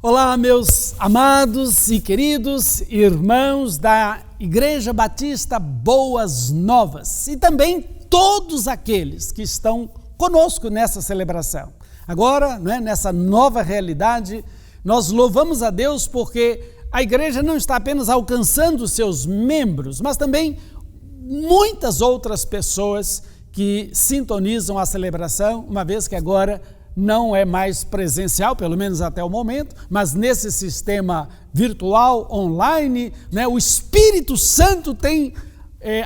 Olá, meus amados e queridos irmãos da Igreja Batista Boas Novas e também todos aqueles que estão conosco nessa celebração. Agora, nessa nova realidade, nós louvamos a Deus porque a igreja não está apenas alcançando seus membros, mas também muitas outras pessoas que sintonizam a celebração, uma vez que agora não é mais presencial, pelo menos até o momento, mas nesse sistema virtual, online, o Espírito Santo tem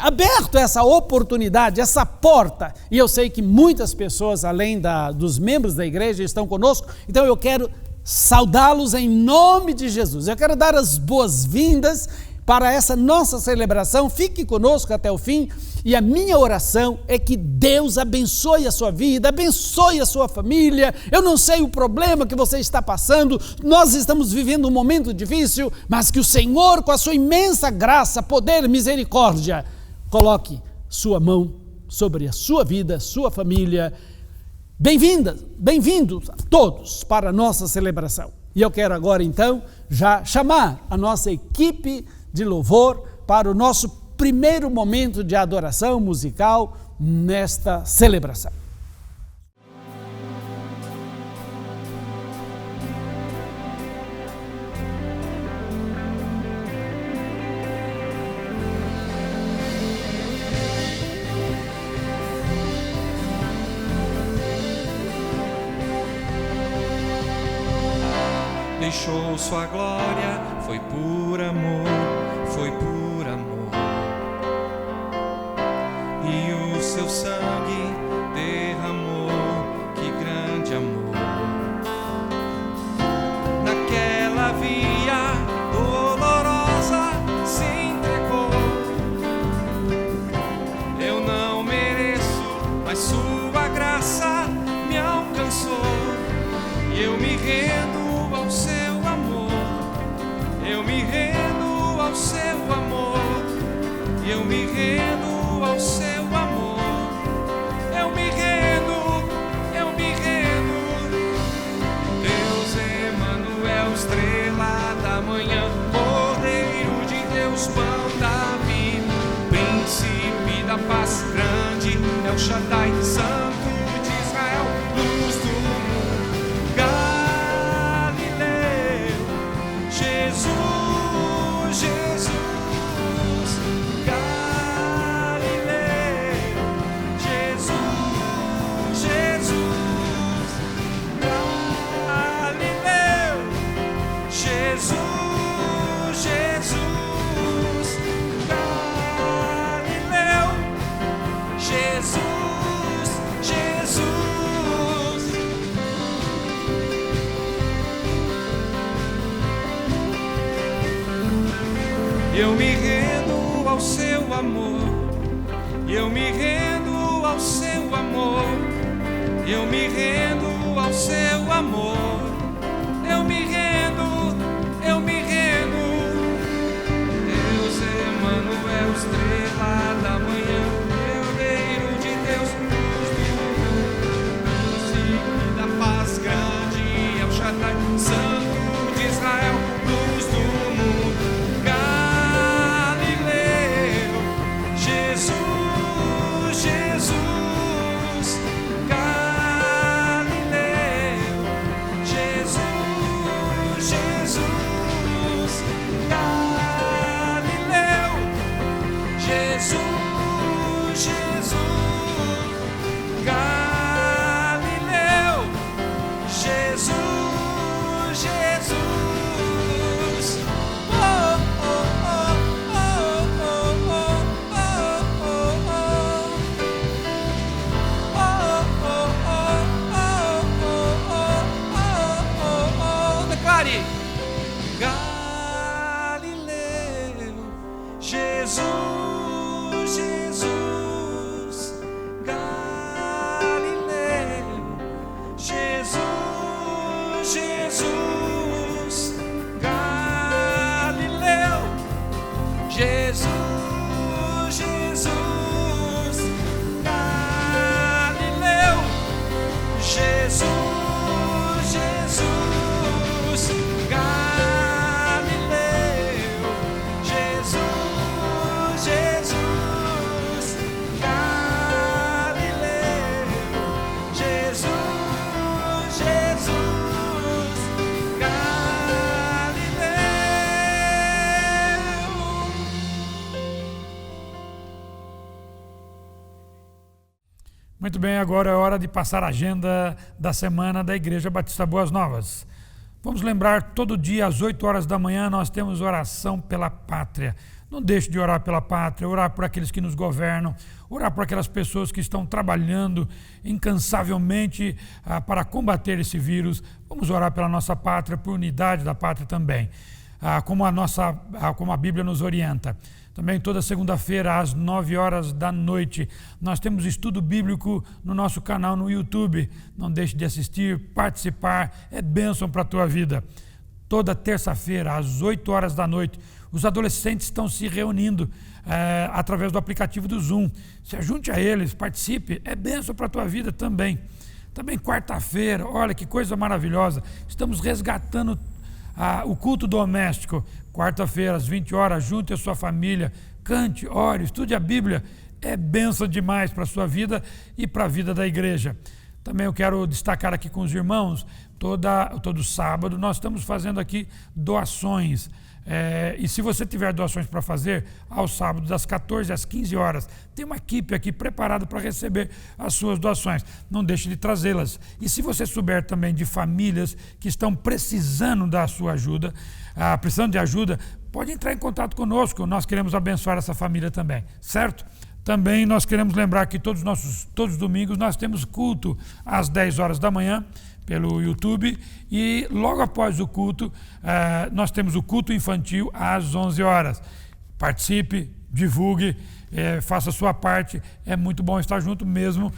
aberto essa oportunidade, essa porta, e eu sei que muitas pessoas, além dos membros da igreja, estão conosco, então eu quero saudá-los em nome de Jesus. Eu quero dar as boas-vindas para essa nossa celebração. Fique conosco até o fim e a minha oração é que Deus abençoe a sua vida, abençoe a sua família. Eu não sei o problema que você está passando, nós estamos vivendo um momento difícil, mas que o Senhor, com a sua imensa graça, poder, misericórdia, coloque sua mão sobre a sua vida, sua família. Bem-vindos a todos para a nossa celebração. E eu quero agora então já chamar a nossa equipe de louvor para o nosso primeiro momento de adoração musical nesta celebração. Deixou sua glória, foi por amor, foi por amor. E o seu sangue derramou, que grande amor. Naquela via dolorosa se entregou. Eu não mereço, mas sua graça me alcançou. E eu me rendo ao seu amor, eu me rendo ao seu amor, eu me rendo ao seu amor, eu me rendo, eu me rendo. Deus Emanuel, estrela da manhã, Cordeiro de Deus, pão da vida, príncipe da paz, grande El Shaddai, Santo de Israel, luz do mundo. Jesus, Jesus, Galileu, Jesus, Jesus, Galileu, Jesus, Jesus, Galileu, Jesus, Jesus. Eu me rendo ao seu amor, eu me rendo ao seu amor, eu me rendo ao seu amor, eu me rendo, eu me rendo. Deus Emanuel, estrela da manhã, Cordeiro de Deus, luz do mundo, príncipe da paz, grande El Shaddai, Santo de Israel, luz do mundo. Jesus, Muito bem, agora é hora de passar a agenda da semana da Igreja Batista Boas Novas. Vamos lembrar, todo dia às 8 horas da manhã nós temos oração pela pátria. Não deixe de orar pela pátria, orar por aqueles que nos governam, orar por aquelas pessoas que estão trabalhando incansavelmente para combater esse vírus. Vamos orar pela nossa pátria, por unidade da pátria também, como a Bíblia nos orienta. Também toda segunda-feira, às 9 horas da noite, nós temos estudo bíblico no nosso canal no YouTube. Não deixe de assistir, participar, é bênção para a tua vida. Toda terça-feira, às 8 horas da noite, os adolescentes estão se reunindo através do aplicativo do Zoom. Se ajunte a eles, participe, é bênção para a tua vida também. Também quarta-feira, olha que coisa maravilhosa, estamos resgatando o culto doméstico. Quarta-feira, às 20 horas, junte a sua família, cante, ore, estude a Bíblia. É bênção demais para a sua vida e para a vida da igreja. Também eu quero destacar aqui com os irmãos, todo sábado nós estamos fazendo aqui doações. E se você tiver doações para fazer, aos sábados, das 14 às 15 horas, tem uma equipe aqui preparada para receber as suas doações. Não deixe de trazê-las. E se você souber também de famílias que estão precisando da sua ajuda, precisando de ajuda, pode entrar em contato conosco. Nós queremos abençoar essa família também, certo? Também nós queremos lembrar que todos os domingos nós temos culto às 10 horas da manhã, pelo YouTube, e logo após o culto, nós temos o culto infantil às 11 horas. Participe, divulgue, faça a sua parte, é muito bom estar junto mesmo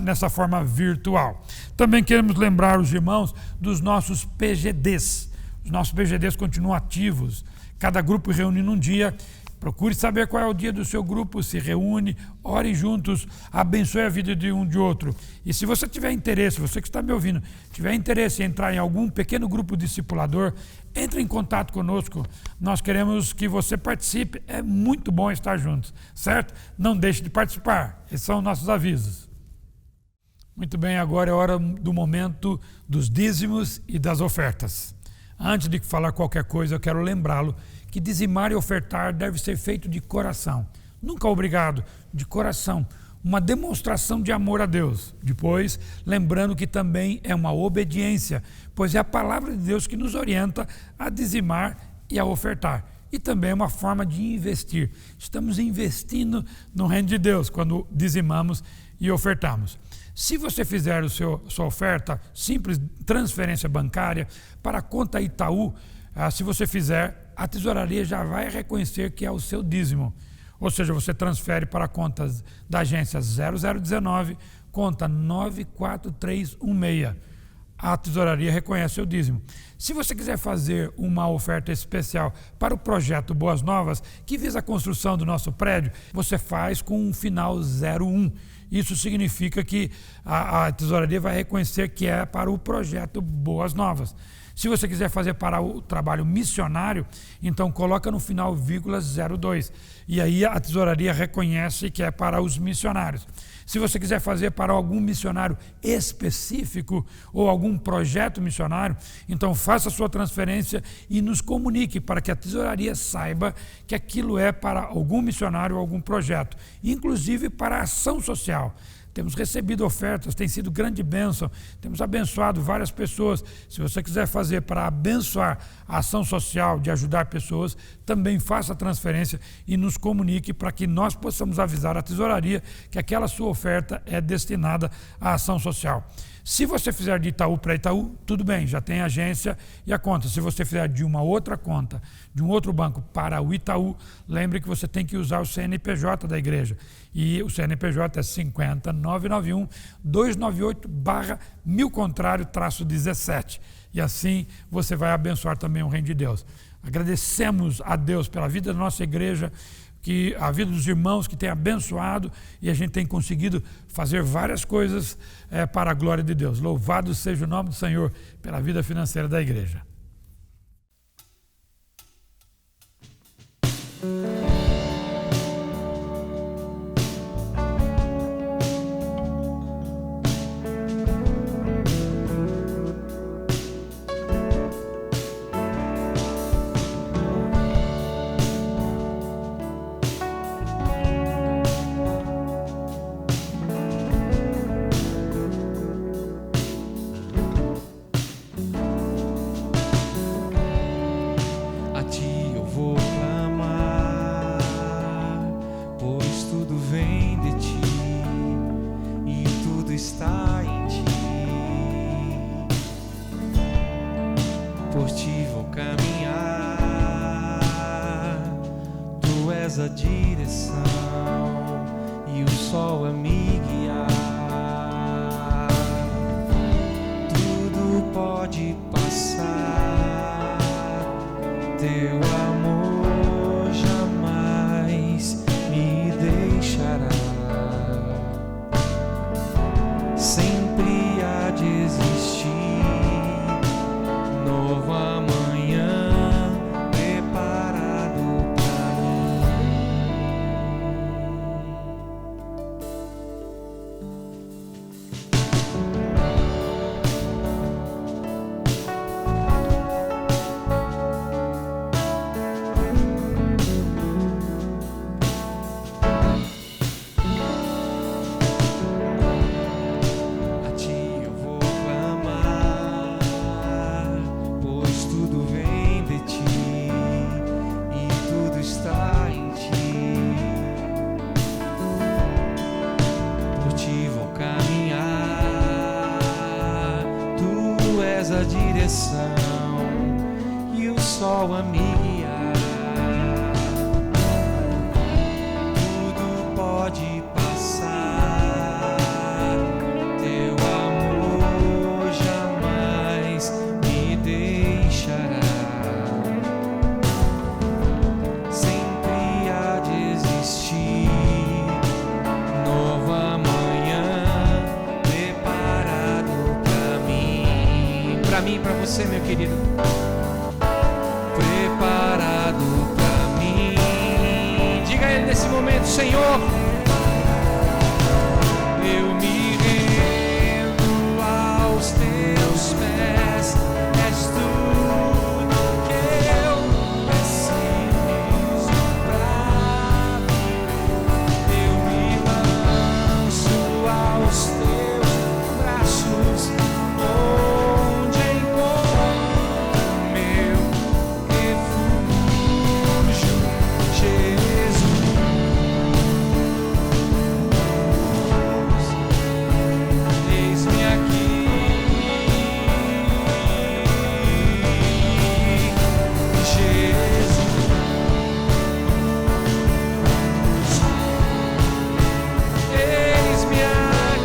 nessa forma virtual. Também queremos lembrar os irmãos dos nossos PGDs. Os nossos PGDs continuam ativos, cada grupo reúne num dia. Procure saber qual é o dia do seu grupo, se reúne, ore juntos, abençoe a vida de um de outro. E se você tiver interesse, você que está me ouvindo, tiver interesse em entrar em algum pequeno grupo discipulador, entre em contato conosco. Nós queremos que você participe, é muito bom estar juntos, certo? Não deixe de participar, esses são nossos avisos. Muito bem, agora é hora do momento dos dízimos e das ofertas. Antes de falar qualquer coisa, eu quero lembrá-lo que dizimar e ofertar deve ser feito de coração. Nunca obrigado, de coração. Uma demonstração de amor a Deus. Depois, lembrando que também é uma obediência, pois é a palavra de Deus que nos orienta a dizimar e a ofertar. E também é uma forma de investir. Estamos investindo no reino de Deus quando dizimamos e ofertamos. Se você fizer sua oferta, simples transferência bancária para a conta Itaú, se você fizer, a tesouraria já vai reconhecer que é o seu dízimo. Ou seja, você transfere para a conta da agência 0019, conta 94316. A tesouraria reconhece o dízimo. Se você quiser fazer uma oferta especial para o projeto Boas Novas, que visa a construção do nosso prédio, você faz com um final 01. Isso significa que a tesouraria vai reconhecer que é para o projeto Boas Novas. Se você quiser fazer para o trabalho missionário, então coloca no final vírgula 02. E aí a tesouraria reconhece que é para os missionários. Se você quiser fazer para algum missionário específico ou algum projeto missionário, então faça a sua transferência e nos comunique para que a tesouraria saiba que aquilo é para algum missionário ou algum projeto, inclusive para a ação social. Temos recebido ofertas, tem sido grande bênção, temos abençoado várias pessoas. Se você quiser fazer para abençoar a ação social, de ajudar pessoas, também faça a transferência e nos comunique para que nós possamos avisar a tesouraria que aquela sua oferta é destinada à ação social. Se você fizer de Itaú para Itaú, tudo bem, já tem a agência e a conta. Se você fizer de uma outra conta, de um outro banco para o Itaú, lembre que você tem que usar o CNPJ da igreja. E o CNPJ é 50991-298/1000-17. E assim você vai abençoar também o reino de Deus. Agradecemos a Deus pela vida da nossa igreja, que a vida dos irmãos que tem abençoado e a gente tem conseguido fazer várias coisas para a glória de Deus. Louvado seja o nome do Senhor pela vida financeira da igreja. por ti vou caminhar. Tu és a direção e o sol a me guiar. Tudo pode passar, teu amor jamais me deixará. Sempre há de existir novo amanhã preparado pra mim. A ti eu vou clamar, pois tudo vem de ti e tudo está em ti. Por ti vou caminhar, tu és a direção e o sol a me guiar. Tudo pode passar, teu amor jamais me deixará. Sempre há de existir novo amanhã preparado pra mim e pra você, meu querido. Preparado pra mim. Diga a Ele nesse momento: Senhor, eu me rendo aos teus pés. És tudo que eu preciso pra viver. Eu me lanço aos teus braços, onde encontro meu refúgio, Jesus. Eis-me aqui,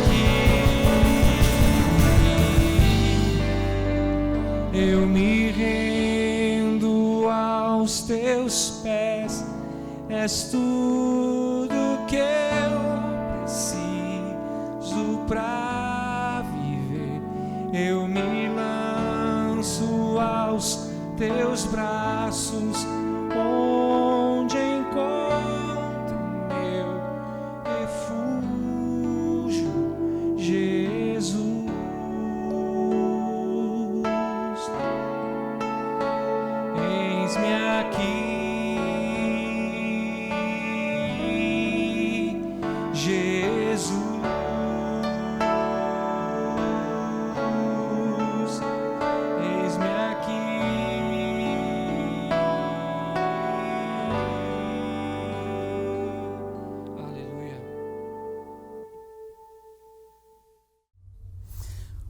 Jesus. Eis-me aqui, eu me rendo aos teus pés. És tudo que eu preciso pra viver. Eu me lanço aos teus braços, onde encontro meu refúgio, Jesus. Eis-me aqui, Jesus. Eis-me aqui. Aleluia.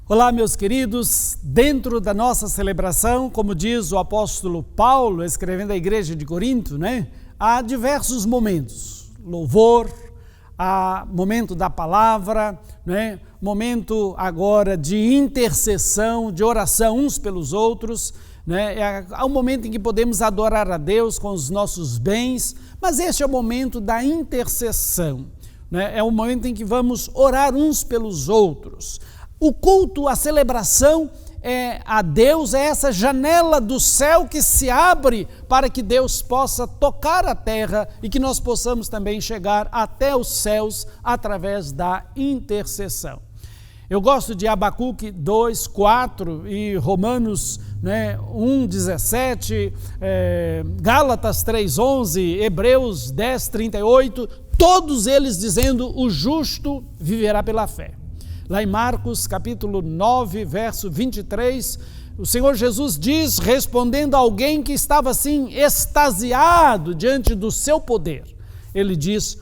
Olá, meus queridos. Dentro da nossa celebração, como diz o apóstolo Paulo, escrevendo à igreja de Corinto, há diversos momentos: louvor, há momento da palavra, momento agora de intercessão, de oração uns pelos outros, há um momento em que podemos adorar a Deus com os nossos bens, mas este é o momento da intercessão, é o momento em que vamos orar uns pelos outros. O culto, a celebração a Deus é essa janela do céu que se abre para que Deus possa tocar a terra e que nós possamos também chegar até os céus através da intercessão. Eu gosto de Abacuque 2:4 e Romanos 1:17, Gálatas 3:11, Hebreus 10:38, todos eles dizendo: o justo viverá pela fé. Lá em Marcos capítulo 9, verso 23, o Senhor Jesus diz, respondendo a alguém que estava assim extasiado diante do seu poder, ele diz: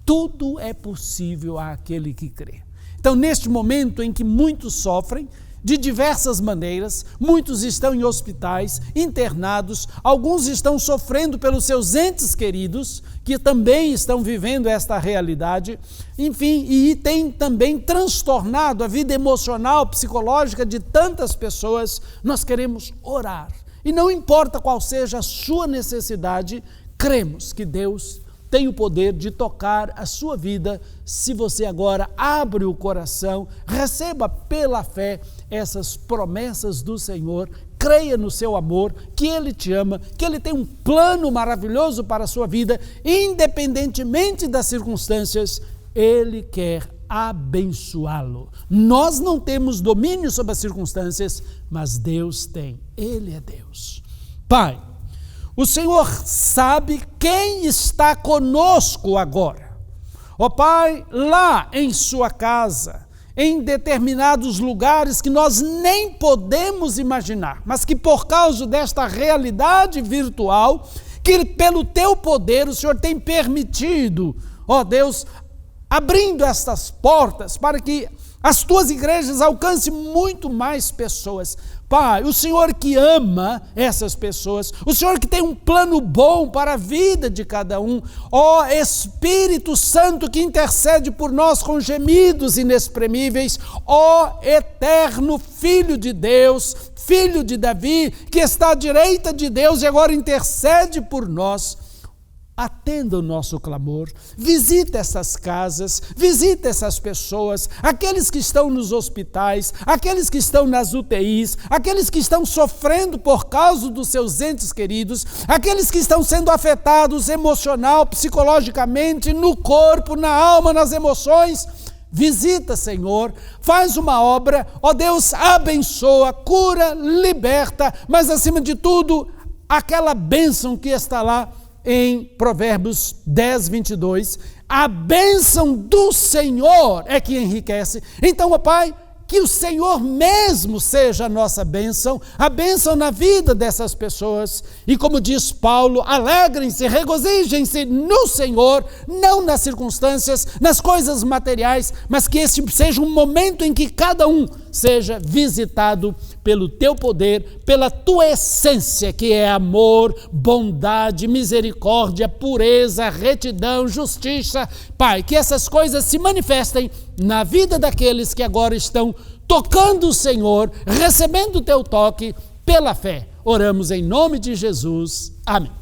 tudo é possível àquele que crê. Então, neste momento em que muitos sofrem, de diversas maneiras, muitos estão em hospitais, internados, alguns estão sofrendo pelos seus entes queridos, que também estão vivendo esta realidade, enfim, e tem também transtornado a vida emocional, psicológica de tantas pessoas. Nós queremos orar, e não importa qual seja a sua necessidade, cremos que Deus tem o poder de tocar a sua vida, se você agora abre o coração, receba pela fé essas promessas do Senhor, creia no seu amor, que Ele te ama, que Ele tem um plano maravilhoso para a sua vida, independentemente das circunstâncias, Ele quer abençoá-lo. Nós não temos domínio sobre as circunstâncias, mas Deus tem, Ele é Deus. Pai, o Senhor sabe quem está conosco agora. Ó Pai, lá em sua casa, em determinados lugares que nós nem podemos imaginar, mas que por causa desta realidade virtual, que pelo teu poder o Senhor tem permitido, ó Deus, abrindo estas portas para que as tuas igrejas alcancem muito mais pessoas. Pai, o Senhor que ama essas pessoas, o Senhor que tem um plano bom para a vida de cada um, ó Espírito Santo que intercede por nós com gemidos inexprimíveis, ó eterno Filho de Deus, Filho de Davi, que está à direita de Deus e agora intercede por nós. Atenda o nosso clamor, visita essas casas, visita essas pessoas, aqueles que estão nos hospitais, aqueles que estão nas UTIs, aqueles que estão sofrendo por causa dos seus entes queridos, aqueles que estão sendo afetados emocional, psicologicamente, no corpo, na alma, nas emoções. Visita, Senhor, faz uma obra, ó Deus, abençoa, cura, liberta, mas acima de tudo, aquela bênção que está lá em Provérbios 10, 22, a bênção do Senhor é que enriquece. Então, ó Pai, que o Senhor mesmo seja a nossa bênção, a bênção na vida dessas pessoas. E como diz Paulo, alegrem-se, regozijem-se no Senhor, não nas circunstâncias, nas coisas materiais, mas que esse seja um momento em que cada um seja visitado pelo teu poder, pela tua essência, que é amor, bondade, misericórdia, pureza, retidão, justiça. Pai, que essas coisas se manifestem na vida daqueles que agora estão tocando o Senhor, recebendo o teu toque pela fé. Oramos em nome de Jesus. Amém.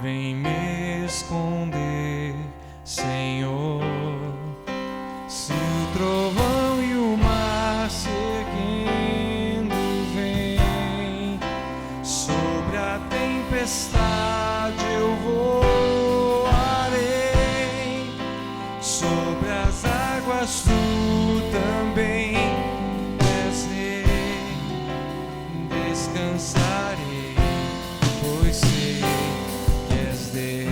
Vem me esconder, Senhor. Se o trovão e o mar se erguendo vem, sobre a tempestade eu voarei, sobre as águas tu também és rei, descansarei, pois sei que és Deus.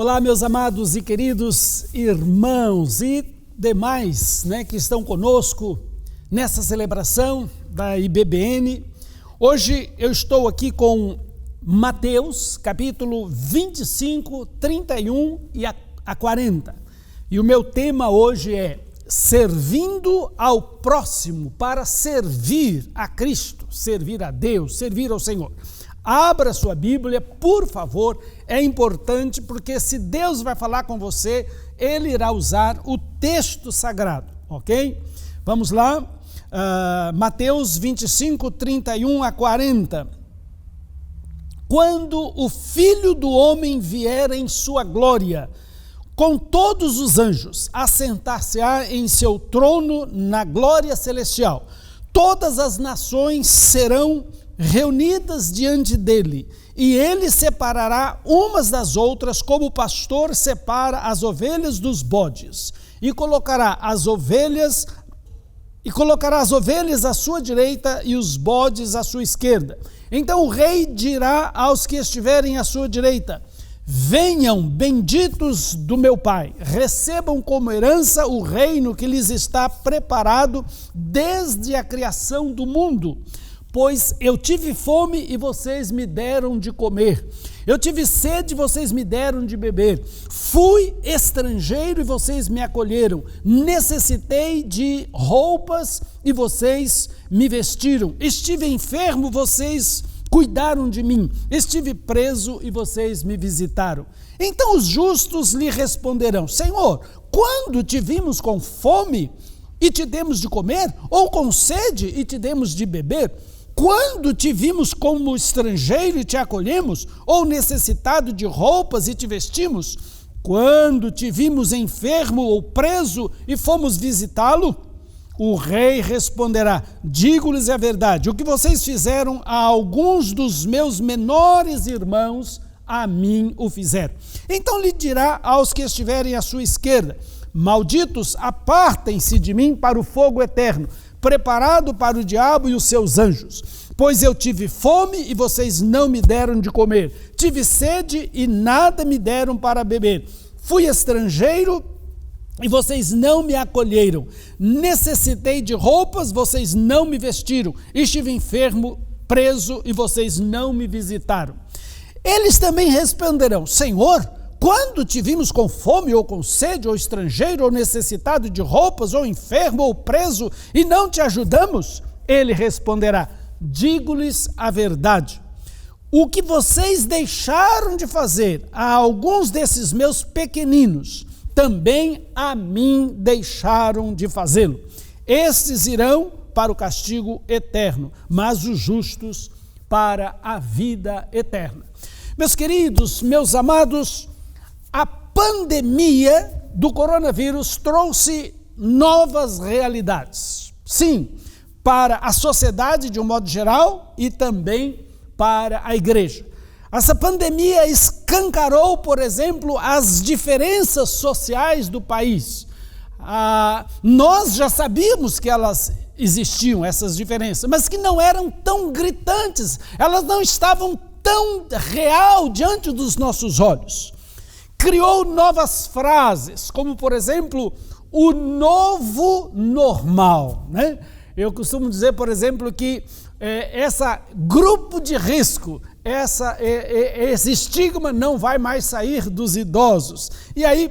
Olá, meus amados e queridos irmãos e demais, que estão conosco nessa celebração da IBBN. Hoje eu estou aqui com Mateus, capítulo 25, 31 e a 40. E o meu tema hoje é servindo ao próximo para servir a Cristo, servir a Deus, servir ao Senhor. Abra sua Bíblia, por favor, é importante porque se Deus vai falar com você, Ele irá usar o texto sagrado, ok? Vamos lá, Mateus 25, 31 a 40. Quando o Filho do Homem vier em sua glória, com todos os anjos, assentar-se-á em seu trono na glória celestial, todas as nações serão reunidas diante dele, e ele separará umas das outras, como o pastor separa as ovelhas dos bodes, e colocará as ovelhas à sua direita e os bodes à sua esquerda. Então o rei dirá aos que estiverem à sua direita: venham, benditos do meu Pai, recebam como herança o reino que lhes está preparado desde a criação do mundo. Pois eu tive fome e vocês me deram de comer. Eu tive sede e vocês me deram de beber. Fui estrangeiro e vocês me acolheram. Necessitei de roupas e vocês me vestiram. Estive enfermo, vocês cuidaram de mim. Estive preso e vocês me visitaram. Então os justos lhe responderão: Senhor, quando te vimos com fome e te demos de comer? Ou com sede e te demos de beber? Quando te vimos como estrangeiro e te acolhemos, ou necessitado de roupas e te vestimos? Quando te vimos enfermo ou preso e fomos visitá-lo? O rei responderá: digo-lhes a verdade, o que vocês fizeram a alguns dos meus menores irmãos, a mim o fizeram. Então lhe dirá aos que estiverem à sua esquerda: malditos, apartem-se de mim para o fogo eterno, preparado para o diabo e os seus anjos. Pois eu tive fome e vocês não me deram de comer. Tive sede e nada me deram para beber. Fui estrangeiro e vocês não me acolheram. Necessitei de roupas, vocês não me vestiram. Estive enfermo, preso e vocês não me visitaram. Eles também responderão: Senhor, quando te vimos com fome, ou com sede, ou estrangeiro, ou necessitado de roupas, ou enfermo, ou preso, e não te ajudamos? Ele responderá: digo-lhes a verdade. O que vocês deixaram de fazer a alguns desses meus pequeninos, também a mim deixaram de fazê-lo. Estes irão para o castigo eterno, mas os justos para a vida eterna. Meus queridos, meus amados, a pandemia do coronavírus trouxe novas realidades. Sim, para a sociedade de um modo geral e também para a igreja. Essa pandemia escancarou, por exemplo, as diferenças sociais do país. Nós já sabíamos que elas existiam, essas diferenças, mas que não eram tão gritantes, elas não estavam tão real diante dos nossos olhos. Criou novas frases, como por exemplo, o novo normal, Eu costumo dizer, por exemplo, que esse grupo de risco, esse estigma não vai mais sair dos idosos. E aí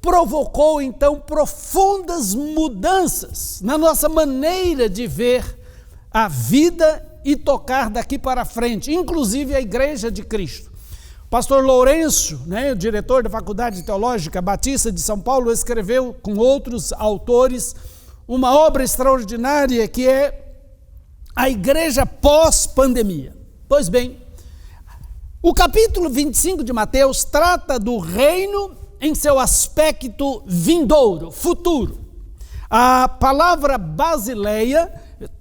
provocou então profundas mudanças na nossa maneira de ver a vida e tocar daqui para frente, inclusive a Igreja de Cristo. Pastor Lourenço, o diretor da Faculdade Teológica Batista de São Paulo, escreveu com outros autores uma obra extraordinária que é a Igreja pós-pandemia. Pois bem, o capítulo 25 de Mateus trata do reino em seu aspecto vindouro, futuro. A palavra Basileia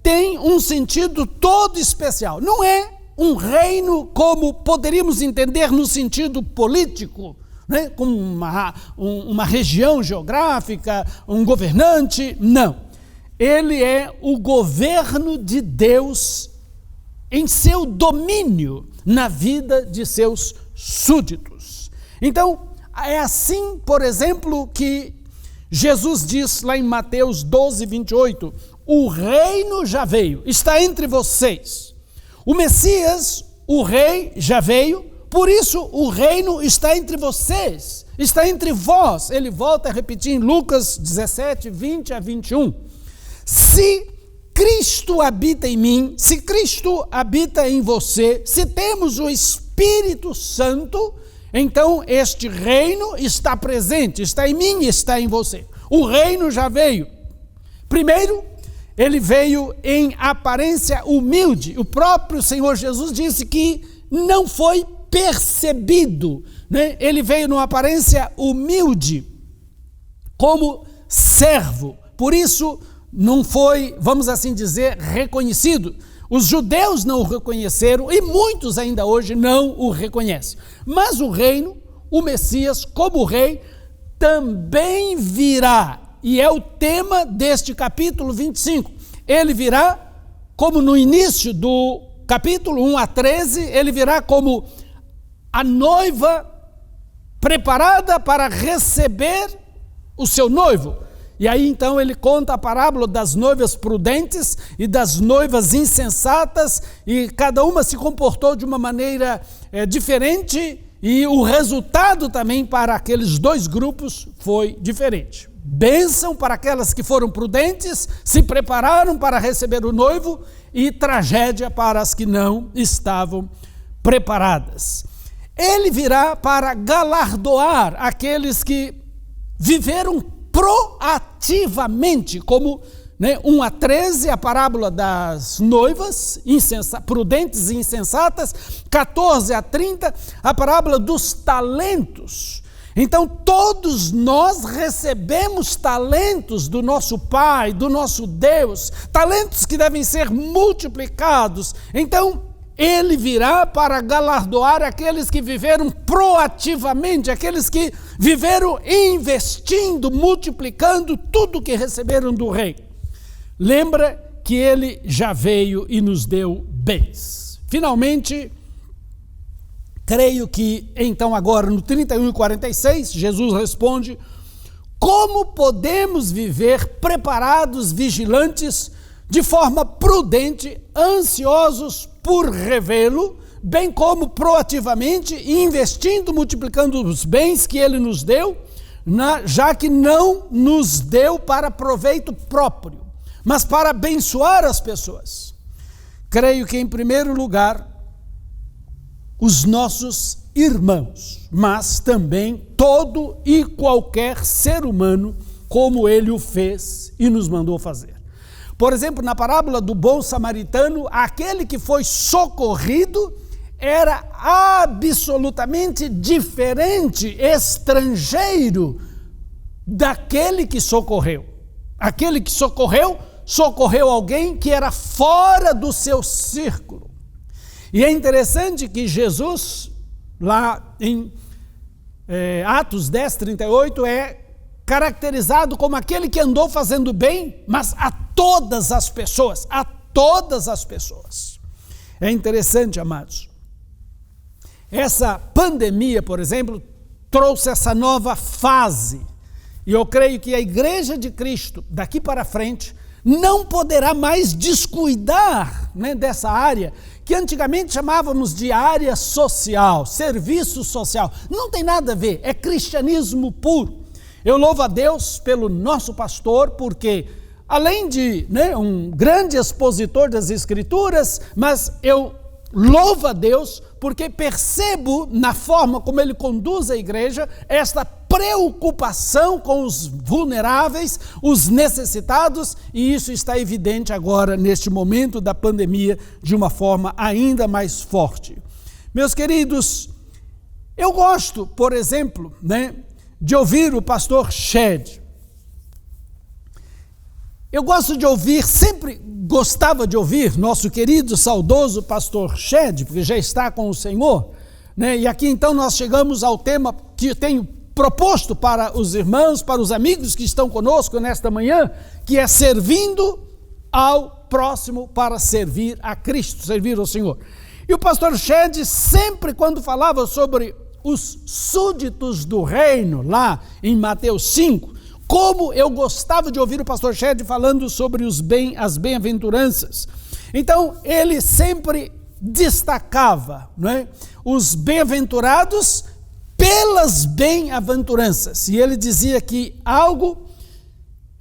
tem um sentido todo especial. Não é um reino como poderíamos entender no sentido político, como uma região geográfica, um governante. Não. Ele é o governo de Deus em seu domínio na vida de seus súditos. Então, é assim, por exemplo, que Jesus diz lá em Mateus 12, 28, o reino já veio, está entre vocês. O Messias, o rei, já veio, por isso o reino está entre vocês, está entre vós. Ele volta a repetir em Lucas 17, 20 a 21. Se Cristo habita em mim, se Cristo habita em você, se temos o Espírito Santo, então este reino está presente, está em mim e está em você. O reino já veio. Primeiro, ele veio em aparência humilde. O próprio Senhor Jesus disse que não foi percebido, né? Ele veio numa aparência humilde, como servo. Por isso, não foi, vamos assim dizer, reconhecido. Os judeus não o reconheceram e muitos ainda hoje não o reconhecem. Mas o reino, o Messias, como rei, também virá. E é o tema deste capítulo 25. Ele virá, como no início do capítulo 1 a 13, ele virá como a noiva preparada para receber o seu noivo. E aí então ele conta a parábola das noivas prudentes e das noivas insensatas, e cada uma se comportou de uma maneira diferente, e o resultado também para aqueles dois grupos foi diferente. Bênção para aquelas que foram prudentes, se prepararam para receber o noivo, e tragédia para as que não estavam preparadas. Ele virá para galardoar aqueles que viveram proativamente, como 1 a 13, a parábola das noivas prudentes e insensatas, 14 a 30, a parábola dos talentos. Então todos nós recebemos talentos do nosso Pai, do nosso Deus, talentos que devem ser multiplicados. Então ele virá para galardoar aqueles que viveram proativamente, aqueles que viveram investindo, multiplicando tudo que receberam do rei. Lembra que ele já veio e nos deu bens. Finalmente, creio que então agora no 31 e 46, Jesus responde: como podemos viver preparados, vigilantes, de forma prudente, ansiosos por revê-lo, bem como proativamente, investindo, multiplicando os bens que ele nos deu, já que não nos deu para proveito próprio, mas para abençoar as pessoas. Creio que, em primeiro lugar, os nossos irmãos, mas também todo e qualquer ser humano, como ele o fez e nos mandou fazer. Por exemplo, na parábola do bom samaritano, aquele que foi socorrido era absolutamente diferente, estrangeiro daquele que socorreu. Aquele que socorreu alguém que era fora do seu círculo. E é interessante que Jesus, lá em Atos 10, 38, é caracterizado como aquele que andou fazendo bem, mas a todas as pessoas, a todas as pessoas. É interessante, amados. Essa pandemia, por exemplo, trouxe essa nova fase. E eu creio que a Igreja de Cristo, daqui para frente, não poderá mais descuidar, dessa área, que antigamente chamávamos de área social, serviço social. Não tem nada a ver, é cristianismo puro. Eu louvo a Deus pelo nosso pastor, porque além de um grande expositor das Escrituras, mas eu louvo a Deus porque percebo na forma como ele conduz a igreja esta preocupação com os vulneráveis, os necessitados, e isso está evidente agora neste momento da pandemia de uma forma ainda mais forte. Meus queridos, eu gosto, por exemplo, de ouvir o pastor Shed. Eu gosto de ouvir, sempre gostava de ouvir nosso querido, saudoso pastor Shed, porque já está com o Senhor, E aqui então nós chegamos ao tema que eu tenho proposto para os irmãos, para os amigos que estão conosco nesta manhã, que é servindo ao próximo para servir a Cristo, servir ao Senhor. E o pastor Shed sempre, quando falava sobre os súditos do reino, lá em Mateus 5, como eu gostava de ouvir o pastor Shed falando sobre as bem-aventuranças. Então, ele sempre destacava, não é, os bem-aventurados pelas bem-aventuranças. E ele dizia que algo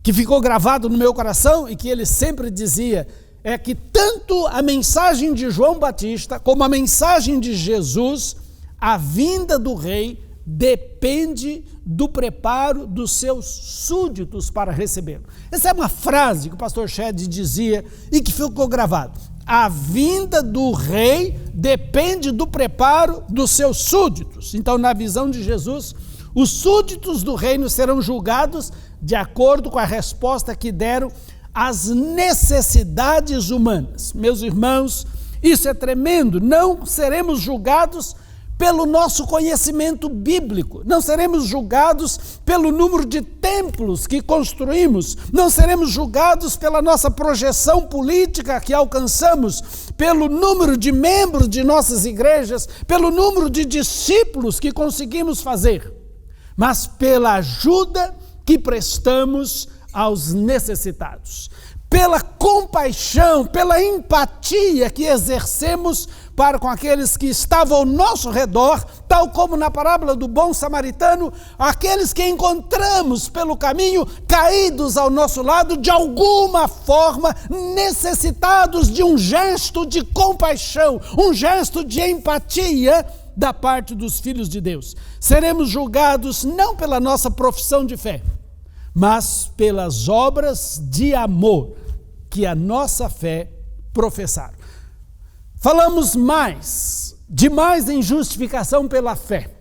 que ficou gravado no meu coração e que ele sempre dizia é que tanto a mensagem de João Batista como a mensagem de Jesus, a vinda do rei depende do preparo dos seus súditos para recebê-lo. Essa é uma frase que o pastor Shed dizia e que ficou gravado. A vinda do rei depende do preparo dos seus súditos. Então, na visão de Jesus, os súditos do reino serão julgados de acordo com a resposta que deram às necessidades humanas. Meus irmãos, isso é tremendo. Não seremos julgados pelo nosso conhecimento bíblico, não seremos julgados pelo número de templos que construímos, não seremos julgados pela nossa projeção política que alcançamos, pelo número de membros de nossas igrejas, pelo número de discípulos que conseguimos fazer, mas pela ajuda que prestamos aos necessitados, pela compaixão, pela empatia que exercemos para com aqueles que estavam ao nosso redor, tal como na parábola do bom samaritano, aqueles que encontramos pelo caminho, caídos ao nosso lado, de alguma forma, necessitados de um gesto de compaixão, um gesto de empatia da parte dos filhos de Deus. Seremos julgados não pela nossa profissão de fé, mas pelas obras de amor que a nossa fé professaram. Falamos demais em justificação pela fé.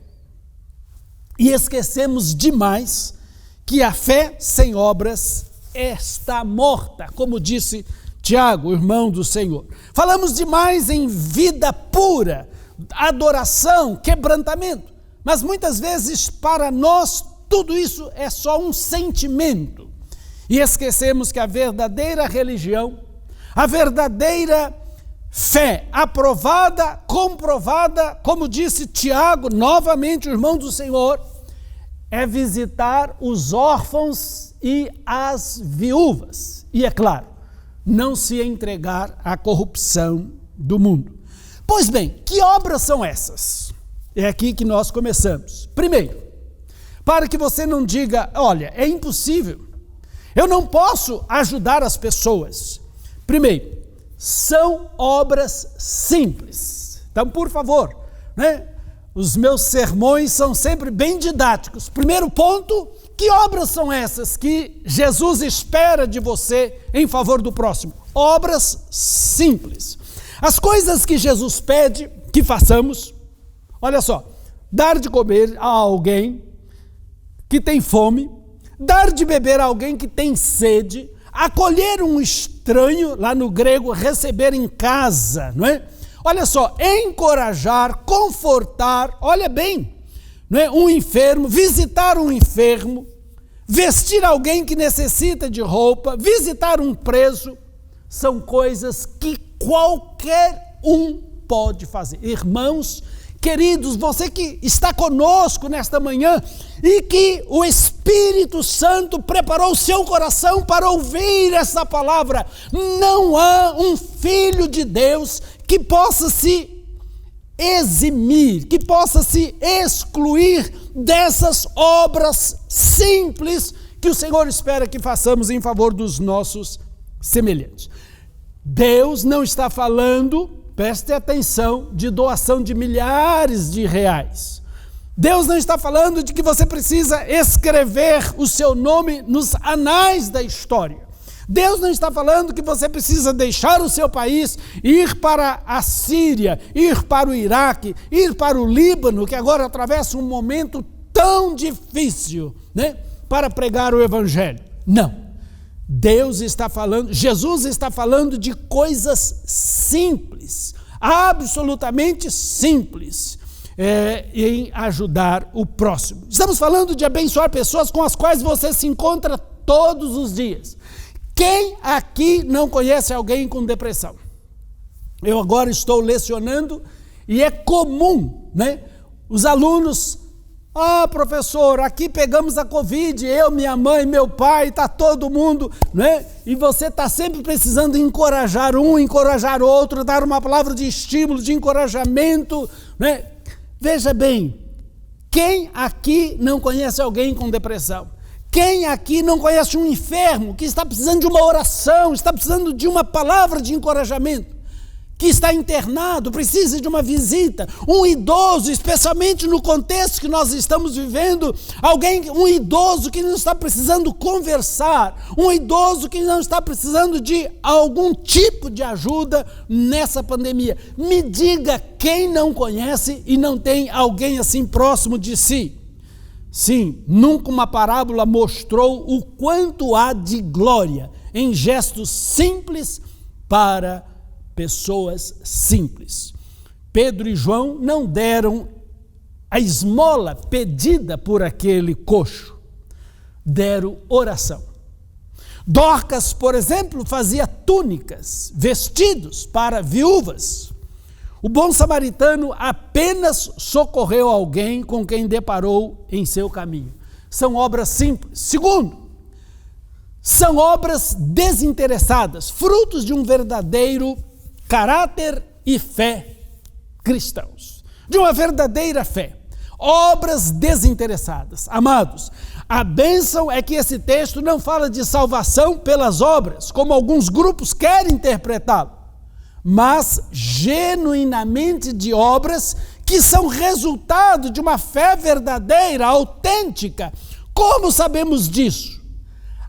E esquecemos demais que a fé sem obras está morta, como disse Tiago, irmão do Senhor. Falamos demais em vida pura, adoração, quebrantamento. Mas muitas vezes para nós tudo isso é só um sentimento. E esquecemos que a verdadeira religião, a verdadeira fé aprovada, comprovada, como disse Tiago, novamente o irmão do Senhor, é visitar os órfãos e as viúvas. E é claro, não se entregar à corrupção do mundo. Pois bem, que obras são essas? É aqui que nós começamos. Primeiro, para que você não diga, olha, é impossível, eu não posso ajudar as pessoas. Primeiro, são obras simples. Então, por favor, né? Os meus sermões são sempre bem didáticos. Primeiro ponto, que obras são essas que Jesus espera de você em favor do próximo? Obras simples. As coisas que Jesus pede que façamos, olha só, dar de comer a alguém que tem fome, dar de beber a alguém que tem sede, acolher um estranho, lá no grego, receber em casa, não é? Olha só, encorajar, confortar, olha bem, não é? Um enfermo, visitar um enfermo, vestir alguém que necessita de roupa, visitar um preso, são coisas que qualquer um pode fazer. Irmãos queridos, você que está conosco nesta manhã e que o Espírito Santo preparou o seu coração para ouvir essa palavra, não há um filho de Deus que possa se eximir, que possa se excluir dessas obras simples que o Senhor espera que façamos em favor dos nossos semelhantes. Deus não está falando, preste atenção, de doação de milhares de reais. Deus não está falando de que você precisa escrever o seu nome nos anais da história. Deus não está falando que você precisa deixar o seu país, ir para a Síria, ir para o Iraque, ir para o Líbano, que agora atravessa um momento tão difícil, né, para pregar o Evangelho. Não. Deus está falando, Jesus está falando de coisas simples, absolutamente simples, em ajudar o próximo. Estamos falando de abençoar pessoas com as quais você se encontra todos os dias. Quem aqui não conhece alguém com depressão? Eu agora estou lecionando e é comum, né? Os alunos, professor, aqui pegamos a Covid, eu, minha mãe, meu pai, está todo mundo, né? E você está sempre precisando encorajar um, encorajar outro, dar uma palavra de estímulo, de encorajamento, né? Veja bem, quem aqui não conhece alguém com depressão? Quem aqui não conhece um enfermo que está precisando de uma oração, está precisando de uma palavra de encorajamento? Que está internado, precisa de uma visita, um idoso, especialmente no contexto que nós estamos vivendo, um idoso que não está precisando conversar, um idoso que não está precisando de algum tipo de ajuda nessa pandemia. Me diga quem não conhece e não tem alguém assim próximo de si. Sim, nunca uma parábola mostrou o quanto há de glória em gestos simples para pessoas simples. Pedro e João não deram a esmola pedida por aquele coxo, deram oração. Dorcas, por exemplo, fazia túnicas, vestidos para viúvas. O bom samaritano apenas socorreu alguém com quem deparou em seu caminho. São obras simples. Segundo, são obras desinteressadas, frutos de um verdadeiro caráter e fé cristãos, de uma verdadeira fé, obras desinteressadas. Amados, a bênção é que esse texto não fala de salvação pelas obras, como alguns grupos querem interpretá-lo, mas genuinamente de obras que são resultado de uma fé verdadeira, autêntica. Como sabemos disso?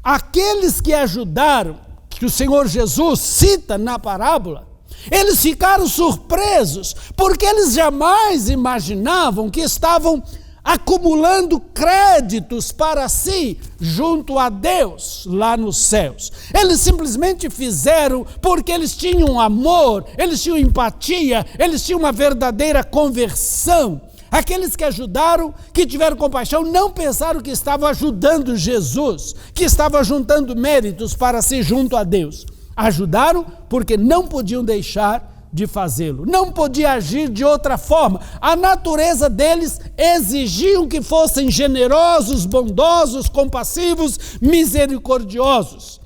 Aqueles que ajudaram, que o Senhor Jesus cita na parábola, eles ficaram surpresos, porque eles jamais imaginavam que estavam acumulando créditos para si junto a Deus lá nos céus. Eles simplesmente fizeram porque eles tinham amor, eles tinham empatia, eles tinham uma verdadeira conversão. Aqueles que ajudaram, que tiveram compaixão, não pensaram que estavam ajudando Jesus, que estavam juntando méritos para si junto a Deus. Ajudaram porque não podiam deixar de fazê-lo, não podia agir de outra forma. A natureza deles exigiam que fossem generosos, bondosos, compassivos, misericordiosos.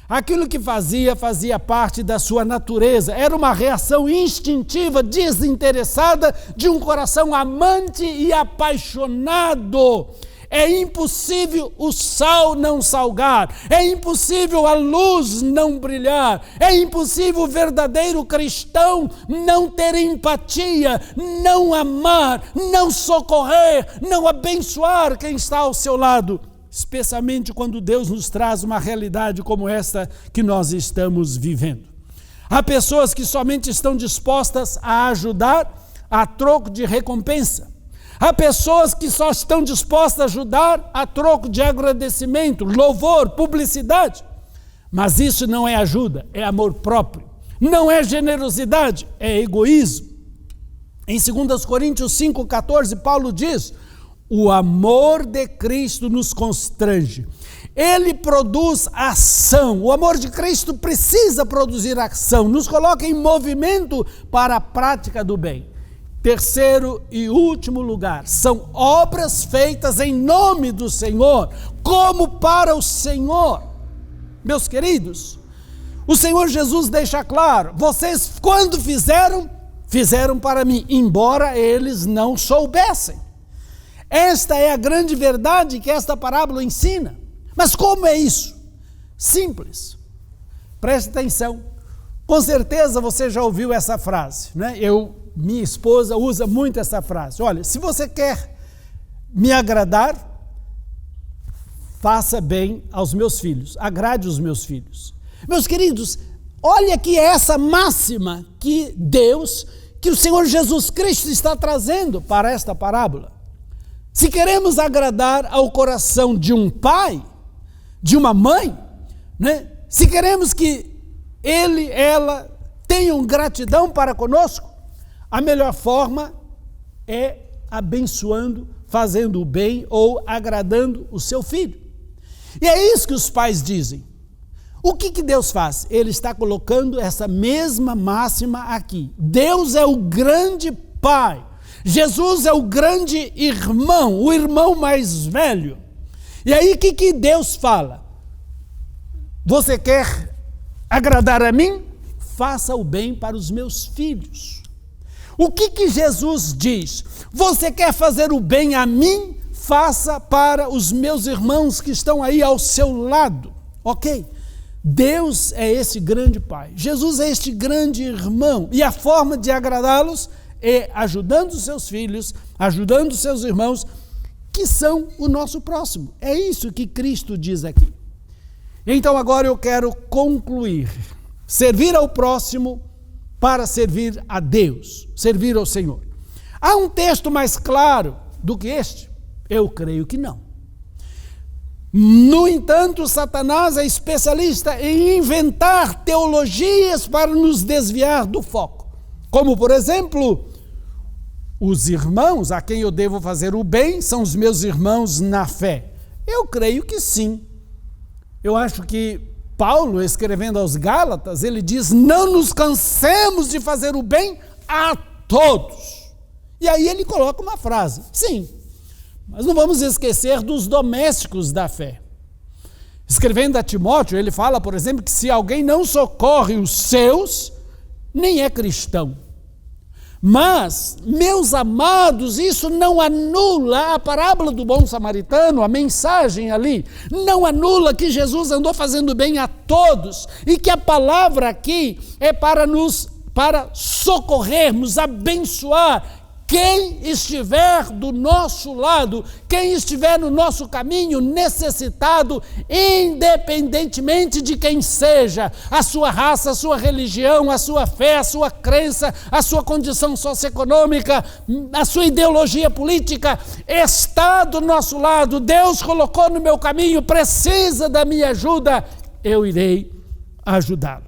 Aquilo que fazia parte da sua natureza, era uma reação instintiva, desinteressada, de um coração amante e apaixonado. É impossível o sal não salgar, é impossível a luz não brilhar, é impossível o verdadeiro cristão não ter empatia, não amar, não socorrer, não abençoar quem está ao seu lado, especialmente quando Deus nos traz uma realidade como esta que nós estamos vivendo. Há pessoas que somente estão dispostas a ajudar a troco de recompensa. Há pessoas que só estão dispostas a ajudar a troco de agradecimento, louvor, publicidade. Mas isso não é ajuda, é amor próprio. Não é generosidade, é egoísmo. Em 2 Coríntios 5,14, Paulo diz: o amor de Cristo nos constrange. Ele produz ação. O amor de Cristo precisa produzir ação, nos coloca em movimento para a prática do bem. Terceiro e último lugar, são obras feitas em nome do Senhor, como para o Senhor. Meus queridos, o Senhor Jesus deixa claro, vocês quando fizeram para mim, embora eles não soubessem. Esta é a grande verdade que esta parábola ensina. Mas como é isso? Simples. Preste atenção. Com certeza você já ouviu essa frase, né? Minha esposa usa muito essa frase. Olha, se você quer me agradar, faça bem aos meus filhos, agrade os meus filhos. Meus queridos, olha que essa máxima que o Senhor Jesus Cristo está trazendo para esta parábola. Se queremos agradar ao coração de um pai, de uma mãe, né? Se queremos que ela tenham gratidão para conosco, a melhor forma é abençoando, fazendo o bem ou agradando o seu filho. E é isso que os pais dizem. O que Deus faz? Ele está colocando essa mesma máxima aqui. Deus é o grande Pai. Jesus é o grande irmão, o irmão mais velho. E aí o que Deus fala? Você quer agradar a mim? Faça o bem para os meus filhos. O que Jesus diz? Você quer fazer o bem a mim? Faça para os meus irmãos que estão aí ao seu lado. Ok? Deus é esse grande Pai. Jesus é este grande irmão. E a forma de agradá-los é ajudando os seus filhos, ajudando os seus irmãos, que são o nosso próximo. É isso que Cristo diz aqui. Então agora eu quero concluir. Servir ao próximo para servir a Deus, servir ao Senhor. Há um texto mais claro do que este? Eu creio que não. No entanto, Satanás é especialista em inventar teologias para nos desviar do foco. Como, por exemplo, os irmãos a quem eu devo fazer o bem são os meus irmãos na fé. Eu creio que sim. Eu acho que Paulo, escrevendo aos Gálatas, ele diz: não nos cansemos de fazer o bem a todos. E aí ele coloca uma frase: sim, mas não vamos esquecer dos domésticos da fé. Escrevendo a Timóteo, ele fala, por exemplo, que se alguém não socorre os seus, nem é cristão. Mas, meus amados, isso não anula a parábola do bom samaritano, a mensagem ali, não anula que Jesus andou fazendo bem a todos e que a palavra aqui é para socorrermos, abençoar quem estiver do nosso lado, quem estiver no nosso caminho necessitado, independentemente de quem seja, a sua raça, a sua religião, a sua fé, a sua crença, a sua condição socioeconômica, a sua ideologia política, está do nosso lado. Deus colocou no meu caminho, precisa da minha ajuda, eu irei ajudá-lo.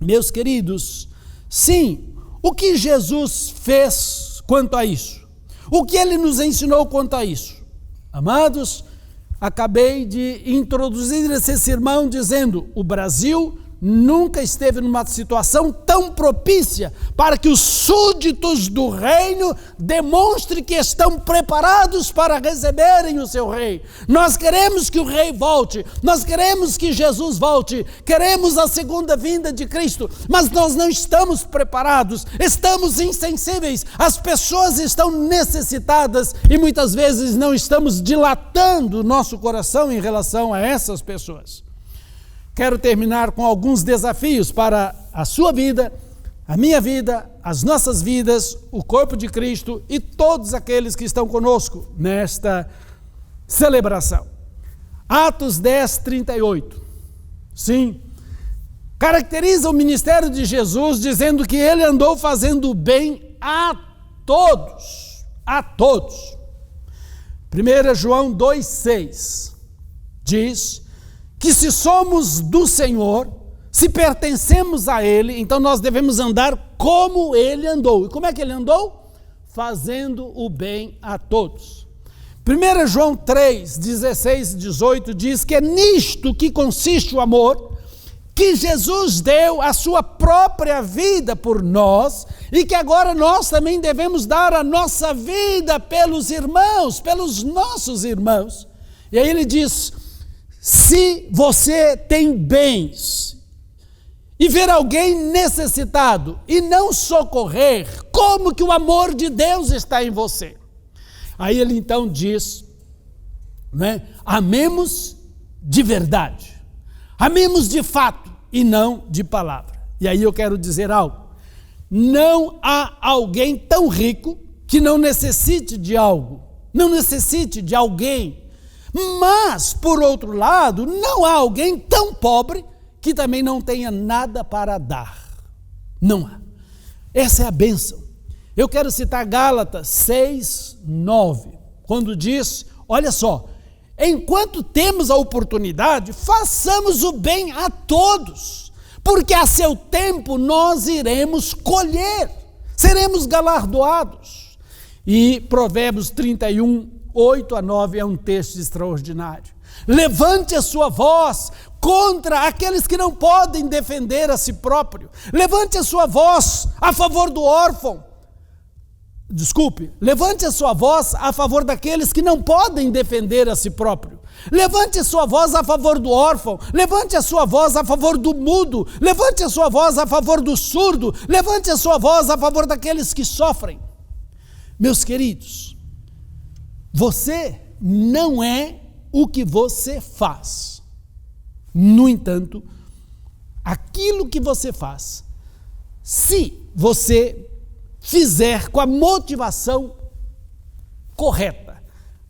Meus queridos, sim, o que Jesus fez quanto a isso? O que ele nos ensinou quanto a isso? Amados, acabei de introduzir esse sermão dizendo: o Brasil nunca esteve numa situação tão propícia para que os súditos do reino demonstrem que estão preparados para receberem o seu rei. Nós queremos que o rei volte, nós queremos que Jesus volte, queremos a segunda vinda de Cristo, mas nós não estamos preparados, estamos insensíveis, as pessoas estão necessitadas e muitas vezes não estamos dilatando o nosso coração em relação a essas pessoas. Quero terminar com alguns desafios para a sua vida, a minha vida, as nossas vidas, o corpo de Cristo e todos aqueles que estão conosco nesta celebração. Atos 10, 38. Sim, caracteriza o ministério de Jesus dizendo que ele andou fazendo bem a todos. A todos. 1 João 2,6 diz que se somos do Senhor, se pertencemos a Ele, então nós devemos andar como Ele andou. E como é que Ele andou? Fazendo o bem a todos. 1 João 3, 16 e 18 diz que é nisto que consiste o amor, que Jesus deu a sua própria vida por nós e que agora nós também devemos dar a nossa vida pelos irmãos, pelos nossos irmãos. E aí ele diz: se você tem bens e ver alguém necessitado e não socorrer, como que o amor de Deus está em você? Aí ele então diz, né, amemos de verdade, amemos de fato e não de palavra. E aí eu quero dizer algo: não há alguém tão rico que não necessite de algo, não necessite de alguém. Mas, por outro lado, não há alguém tão pobre que também não tenha nada para dar. Não há. Essa é a bênção. Eu quero citar Gálatas 6, 9, quando diz, olha só, enquanto temos a oportunidade, façamos o bem a todos, porque a seu tempo nós iremos colher, seremos galardoados. E Provérbios 31, 8 a 9 é um texto extraordinário. Levante a sua voz contra aqueles que não podem defender a si próprio. Levante a sua voz a favor do órfão. levante a sua voz a favor daqueles que não podem defender a si próprio. Levante a sua voz a favor do órfão, levante a sua voz a favor do mudo, levante a sua voz a favor do surdo, levante a sua voz a favor daqueles que sofrem. Meus queridos, você não é o que você faz. No entanto, aquilo que você faz, se você fizer com a motivação correta,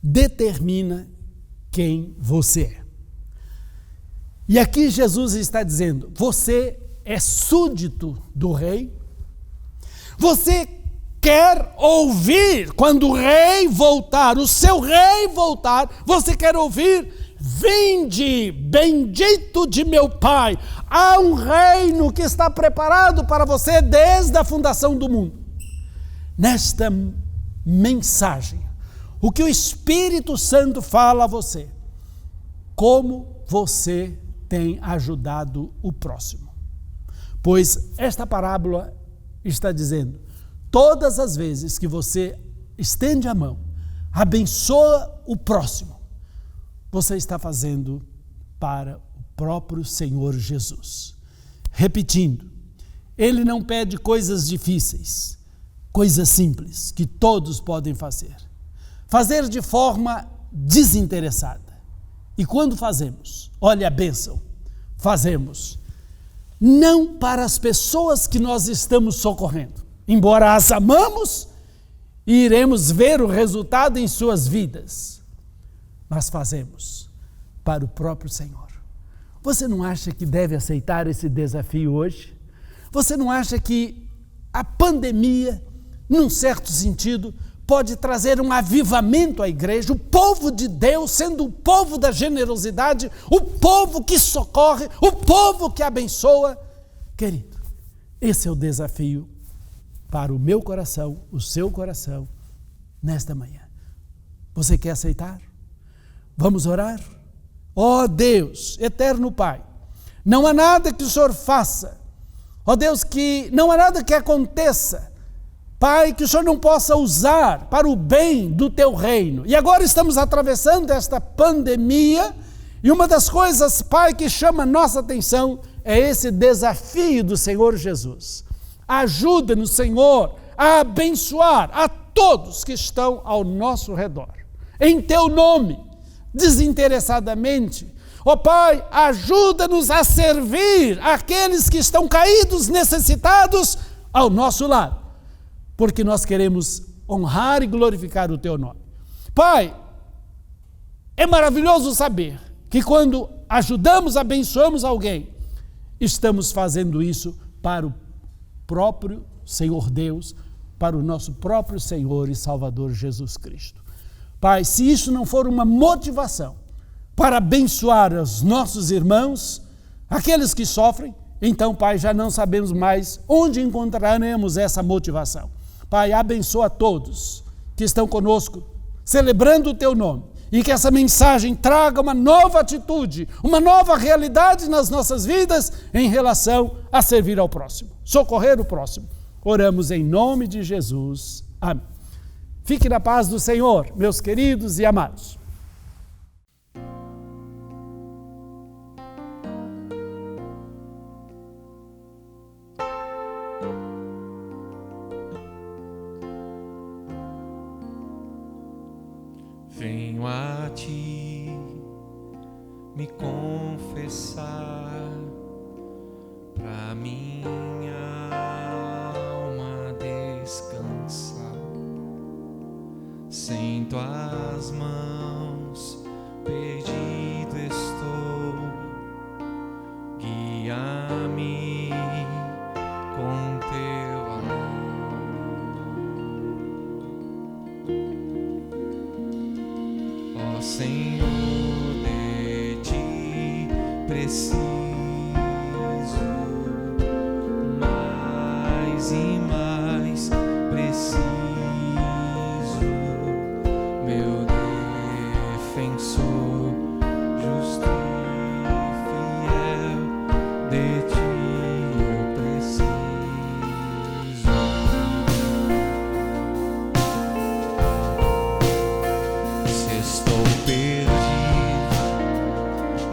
determina quem você é. E aqui Jesus está dizendo, você é súdito do rei? Você quer ouvir quando o rei voltar, o seu rei voltar, você quer ouvir: vinde, bendito de meu Pai, há um reino que está preparado para você desde a fundação do mundo. Nesta mensagem, o que o Espírito Santo fala a você, como você tem ajudado o próximo. Pois esta parábola está dizendo, todas as vezes que você estende a mão, abençoa o próximo, você está fazendo para o próprio Senhor Jesus. Repetindo, Ele não pede coisas difíceis, coisas simples, que todos podem fazer. Fazer de forma desinteressada. E quando fazemos, olha a bênção, fazemos não para as pessoas que nós estamos socorrendo, embora as amamos e iremos ver o resultado em suas vidas, mas fazemos para o próprio Senhor. Você não acha que deve aceitar esse desafio hoje? Você não acha que a pandemia, num certo sentido, pode trazer um avivamento à igreja, o povo de Deus sendo o povo da generosidade, o povo que socorre, o povo que abençoa? Querido, esse é o desafio para o meu coração, o seu coração, nesta manhã. Você quer aceitar? Vamos orar? Ó Deus, eterno Pai, não há nada que o Senhor faça, ó Deus, que não há nada que aconteça, Pai, que o Senhor não possa usar para o bem do Teu reino. E agora estamos atravessando esta pandemia, e uma das coisas, Pai, que chama a nossa atenção é esse desafio do Senhor Jesus. Ajuda-nos, Senhor, a abençoar a todos que estão ao nosso redor. Em Teu nome, desinteressadamente. Ó Pai, ajuda-nos a servir aqueles que estão caídos, necessitados ao nosso lado, porque nós queremos honrar e glorificar o Teu nome. Pai, é maravilhoso saber que quando ajudamos, abençoamos alguém, estamos fazendo isso para o próprio Senhor Deus, para o nosso próprio Senhor e Salvador Jesus Cristo. Pai, se isso não for uma motivação para abençoar os nossos irmãos, aqueles que sofrem, então, Pai, já não sabemos mais onde encontraremos essa motivação. Pai, abençoa todos que estão conosco, celebrando o Teu nome, e que essa mensagem traga uma nova atitude, uma nova realidade nas nossas vidas em relação a servir ao próximo, socorrer o próximo. Oramos em nome de Jesus. Amém. Fique na paz do Senhor, meus queridos e amados. Venho a Ti me confessar, pra minha alma descansar. Sem Tuas mãos perdido estou, guia-me com Teu amor. Ó Senhor, de Ti preciso mais e mais, preciso, meu defensor, justo e fiel, de Ti eu preciso.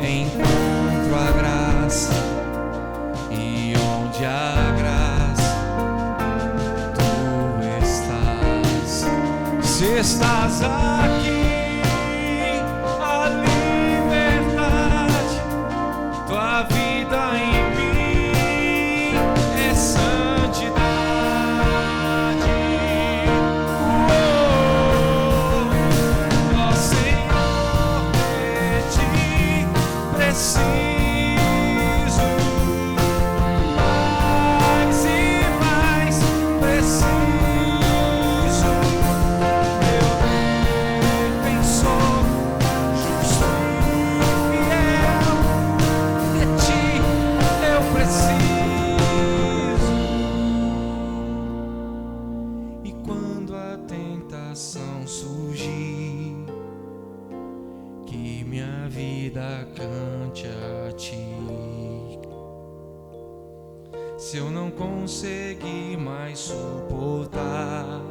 encontro a graça, e onde a graça tu estás. Se estás aqui, a liberdade, tua vida em mim é santidade. Ó Senhor, de ti preciso mais e mais, preciso. Meu defensor, justo e fiel, de ti eu preciso. E quando a tentação surgir, que minha vida cante a ti. Se eu não conseguir mais suportar,